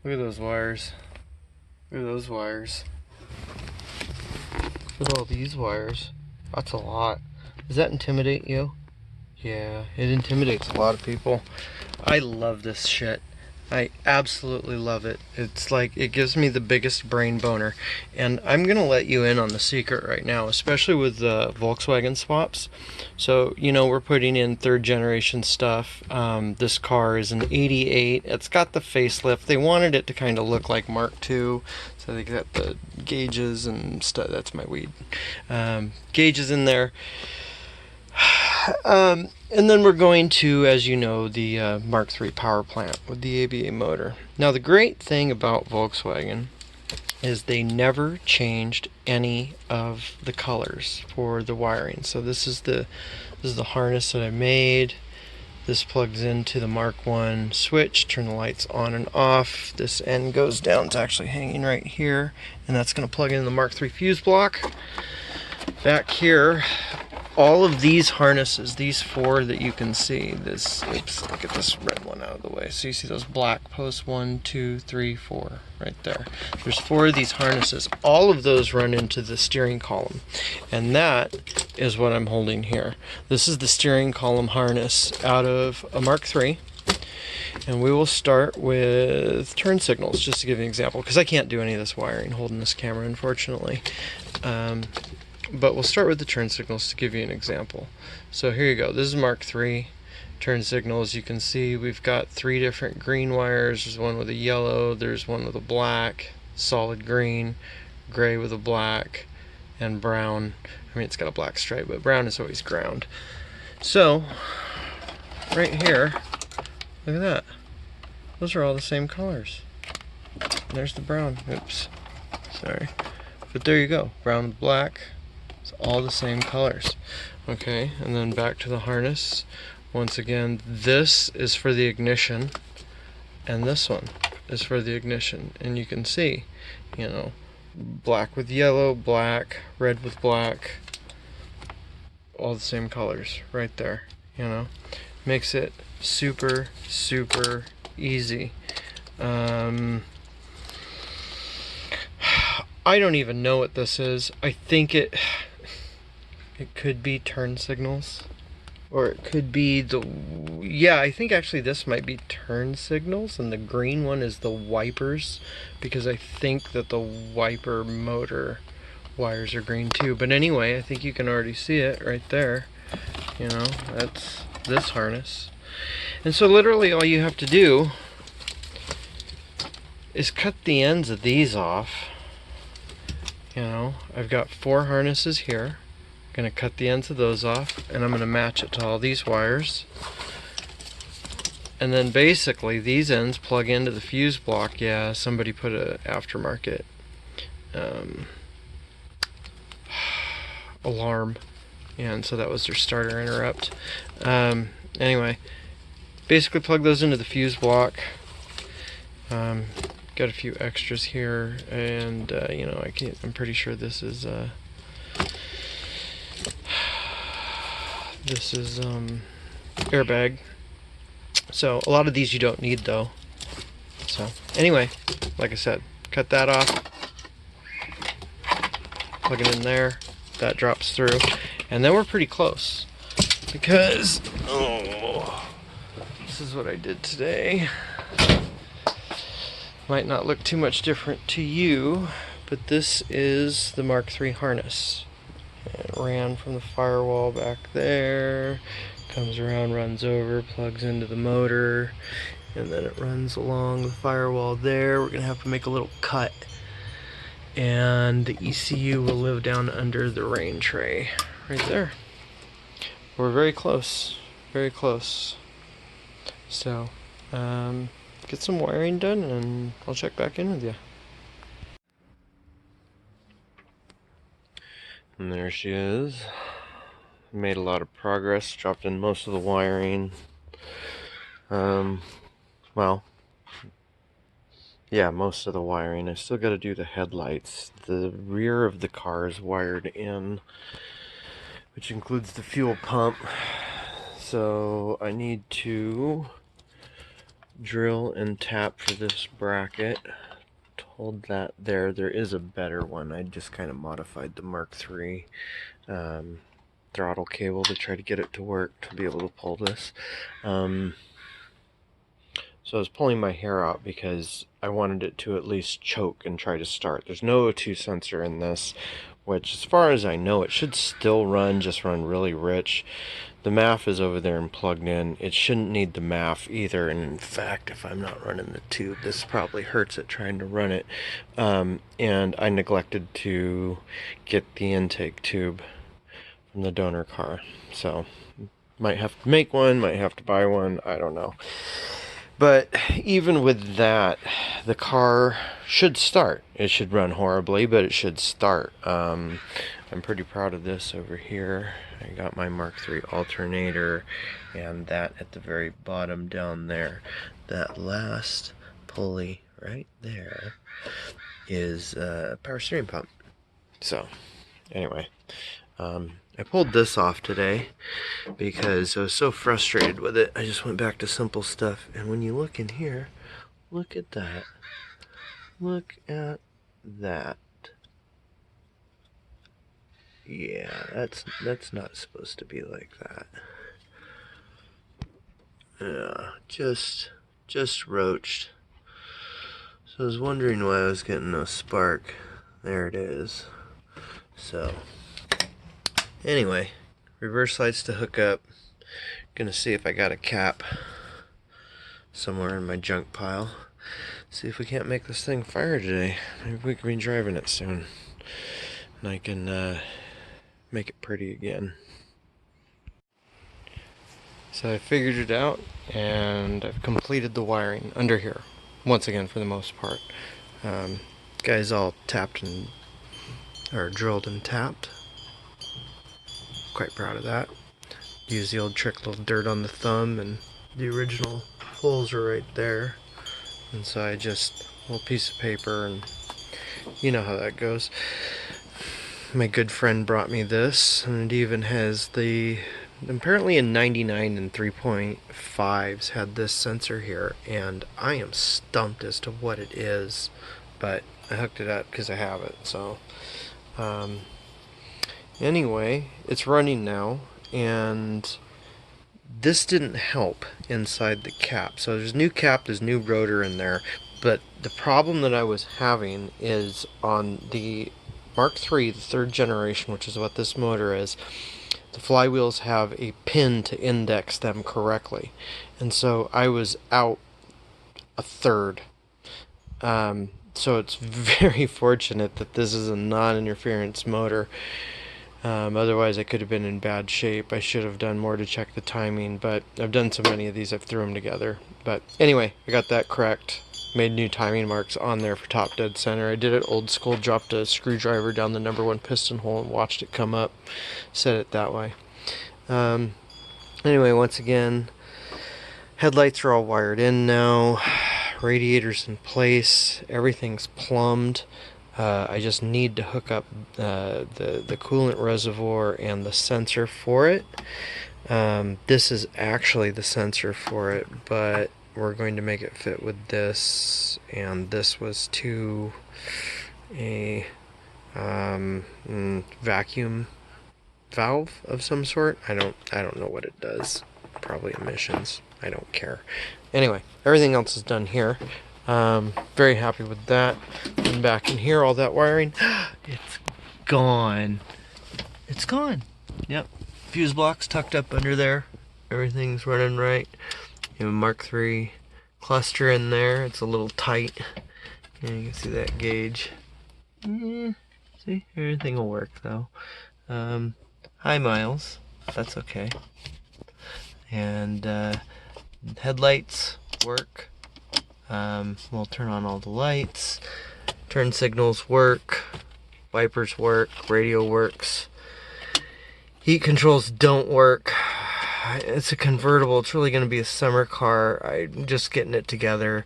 Look at those wires. Look at those wires. Look at all these wires. That's a lot. Does that intimidate you? Yeah, it intimidates a lot of people. I love this shit. I absolutely love it. It's like, it gives me the biggest brain boner. And I'm going to let you in on the secret right now, especially with the Volkswagen swaps. So, you know, we're putting in third generation stuff. This car is an 88. It's got the facelift. They wanted it to kind of look like Mark II. So they got the gauges and stuff. That's my weed. Gauges in there. And then we're going to, as you know, the Mark III power plant with the ABA motor. Now, the great thing about Volkswagen is they never changed any of the colors for the wiring. So this is the harness that I made. This plugs into the Mark 1 switch, turn the lights on and off. This end goes down, it's actually hanging right here, and that's going to plug in the Mark 3 fuse block. Back here, all of these harnesses, these four that you can see, this, oops, I'll get this red one out of the way. So you see those black posts, 1, 2, 3, 4, right there. There's four of these harnesses. All of those run into the steering column. And that is what I'm holding here. This is the steering column harness out of a Mark III. And we will start with turn signals, just to give you an example, because I can't do any of this wiring holding this camera, unfortunately. But we'll start with the turn signals to give you an example. So here you go. This is Mark III turn signals. You can see we've got 3 different green wires. There's one with a yellow, there's one with a black, solid green, gray with a black, and brown. I mean, it's got a black stripe, but brown is always ground. So, right here, look at that. Those are all the same colors. There's the brown. Oops. Sorry. But there you go. Brown with black. It's all the same colors. Okay, and then back to the harness. Once again, this is for the ignition, and this one is for the ignition. And you can see, you know, black with yellow, black, red with black, all the same colors right there, you know. Makes it super, super easy. I don't even know what this is. I think it could be turn signals, or it could be the, yeah, I think actually this might be turn signals, and the green one is the wipers, because I think that the wiper motor wires are green too. But anyway, I think you can already see it right there. You know, that's this harness. And so literally all you have to do is cut the ends of these off. You know, I've got 4 harnesses here. I'm going to cut the ends of those off, and I'm going to match it to all these wires. And then basically these ends plug into the fuse block. Yeah, somebody put a aftermarket alarm, and so that was their starter interrupt. Anyway, basically plug those into the fuse block. Got a few extras here, and you know, I'm pretty sure this is airbag. So a lot of these you don't need though. So anyway, like I said, cut that off, plug it in there, that drops through, and then we're pretty close, because this is what I did today. Might not look too much different to you, but this is the Mark III harness. It ran from the firewall back there, comes around, runs over, plugs into the motor, and then it runs along the firewall there. We're gonna have to make a little cut, and the ECU will live down under the rain tray right there. We're very close, very close. So get some wiring done, and I'll check back in with you. And there she is. Made a lot of progress, dropped in most of the wiring. Well, yeah, most of the wiring. I still got to do the headlights. The rear of the car is wired in, which includes the fuel pump. So I need to drill and tap for this bracket. Told that there is a better one. I just kind of modified the Mark III throttle cable to try to get it to work to be able to pull this. So I was pulling my hair out because I wanted it to at least choke and try to start. There's no O2 sensor in this, which as far as I know it should still run, just run really rich. The MAF is over there and plugged in. It shouldn't need the MAF either, and in fact, if I'm not running the tube, this probably hurts it trying to run it. And I neglected to get the intake tube from the donor car, so might have to make one, might have to buy one, I don't know. But even with that, the car should start. It should run horribly, but it should start. I'm pretty proud of this over here. I got my Mark III alternator, and that at the very bottom down there, that last pulley right there is a power steering pump. So anyway, I pulled this off today because I was so frustrated with it. I just went back to simple stuff, and when you look in here, look at that. Look at that. Yeah, that's not supposed to be like that. Yeah, just roached. So I was wondering why I was getting no spark. There it is. So anyway, reverse lights to hook up. Gonna see if I got a cap somewhere in my junk pile. See if we can't make this thing fire today. Maybe we can be driving it soon, and I can make it pretty again. So I figured it out, and I've completed the wiring under here once again for the most part. Guys all tapped and or drilled and tapped. Quite proud of that. Use the old trick, little dirt on the thumb, and the original holes are right there. And so I just a little piece of paper, and you know how that goes. My good friend brought me this, and it even has the apparently a 99 and 3.5s had this sensor here, and I am stumped as to what it is, but I hooked it up because I have it. So anyway, it's running now, and this didn't help inside the cap. So there's new cap, there's new rotor in there, but the problem that I was having is on the Mark III, the 3rd generation, which is what this motor is, the flywheels have a pin to index them correctly, and so I was out a third. So it's very fortunate that this is a non-interference motor. Otherwise I could have been in bad shape. I should have done more to check the timing, but I've done so many of these I've threw them together. But anyway, I got that correct. Made new timing marks on there for top dead center. I did it old school, dropped a screwdriver down the #1 piston hole and watched it come up. Set it that way. Anyway, once again, headlights are all wired in now. Radiator's in place. Everything's plumbed. I just need to hook up the coolant reservoir and the sensor for it. This is actually the sensor for it, but we're going to make it fit with this, and this was to a vacuum valve of some sort. I don't know what it does. Probably emissions. I don't care. Anyway, everything else is done here. Very happy with that. And back in here, all that wiring, it's gone. It's gone. Yep. Fuse blocks tucked up under there. Everything's running right. You have a Mark III cluster in there. It's a little tight. And you can see that gauge. See, everything will work though. High miles. That's okay. And headlights work. We'll turn on all the lights. Turn signals work. Wipers work. Radio works. Heat controls don't work. It's a convertible. It's really going to be a summer car. I'm just getting it together.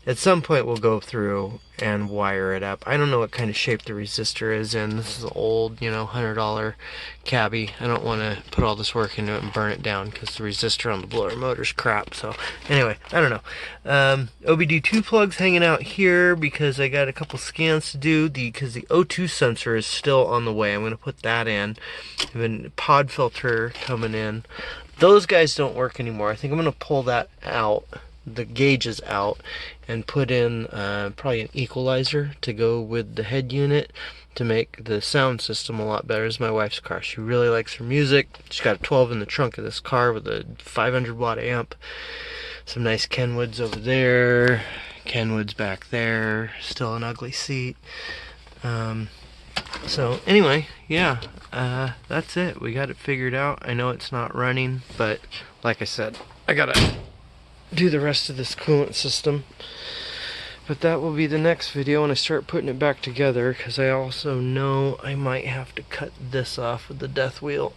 at some point we'll go through and wire it up. I don't know what kind of shape the resistor is in. This is an old, $100 cabbie. I don't want to put all this work into it and burn it down because the resistor on the blower motor's crap. So anyway, I don't know. OBD2 plug's hanging out here because I got a couple scans to do because the O2 sensor is still on the way. I'm going to put that in. And then pod filter coming in. Those guys don't work anymore. I think I'm going to pull that out, the gauges out, and put in probably an equalizer to go with the head unit to make the sound system a lot better. This is my wife's car. She really likes her music. She's got a 12 in the trunk of this car with a 500 watt amp. Some nice Kenwoods over there. Kenwoods back there. Still an ugly seat. So anyway, yeah, that's it. We got it figured out. I know it's not running, but like I said, I gotta do the rest of this coolant system. But that will be the next video when I start putting it back together, because I also know I might have to cut this off with the death wheel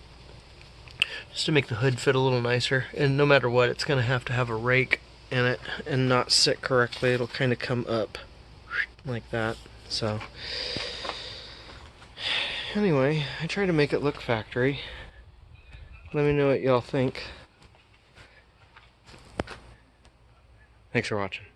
just to make the hood fit a little nicer. And no matter what, it's gonna have to have a rake in it and not sit correctly. It'll kind of come up like that. So anyway, I try to make it look factory. Let me know what y'all think. Thanks for watching.